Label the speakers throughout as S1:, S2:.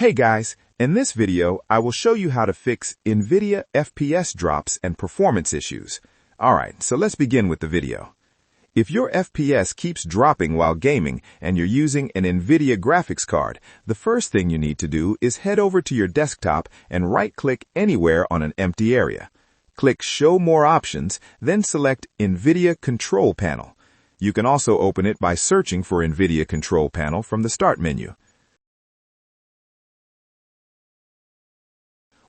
S1: Hey guys, in this video, I will show you how to fix Nvidia FPS drops and performance issues. Alright, so let's begin with the video. If your FPS keeps dropping while gaming and you're using an Nvidia graphics card, the first thing you need to do is head over to your desktop and right-click anywhere on an empty area. Click Show More Options, then select Nvidia Control Panel. You can also open it by searching for Nvidia Control Panel from the Start menu.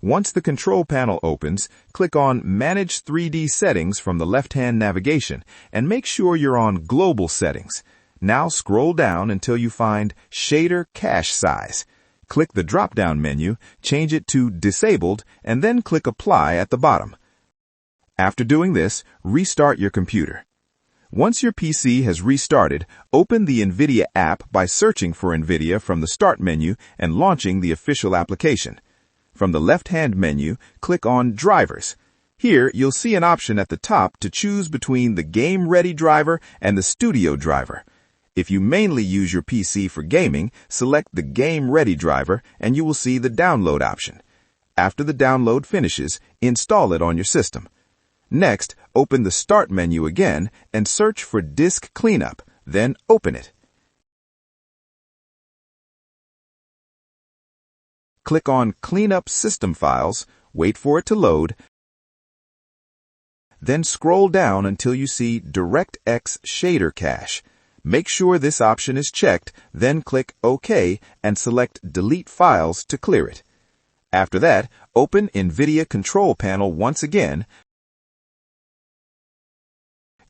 S1: Once the control panel opens, click on Manage 3D Settings from the left-hand navigation and make sure you're on Global Settings. Now scroll down until you find Shader Cache Size. Click the drop-down menu, change it to Disabled, and then click Apply at the bottom. After doing this, restart your computer. Once your PC has restarted, open the Nvidia app by searching for Nvidia from the Start menu and launching the official application. From the left-hand menu, click on Drivers. Here, you'll see an option at the top to choose between the Game Ready driver and the Studio driver. If you mainly use your PC for gaming, select the Game Ready driver and you will see the download option. After the download finishes, install it on your system. Next, open the Start menu again and search for Disk Cleanup, then open it. Click on Clean Up System Files, wait for it to load, then scroll down until you see DirectX Shader Cache. Make sure this option is checked, then click OK and select Delete Files to clear it. After that, open Nvidia Control Panel once again,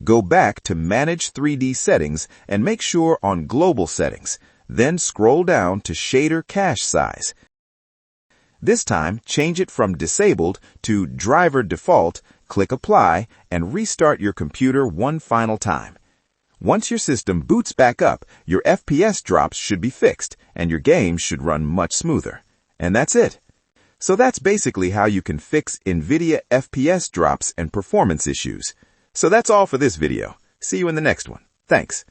S1: go back to Manage 3D Settings and make sure on Global Settings, then scroll down to Shader Cache Size. This time, change it from Disabled to Driver Default, click Apply, and restart your computer one final time. Once your system boots back up, your FPS drops should be fixed, and your games should run much smoother. And that's it. So that's basically how you can fix Nvidia FPS drops and performance issues. So that's all for this video. See you in the next one. Thanks.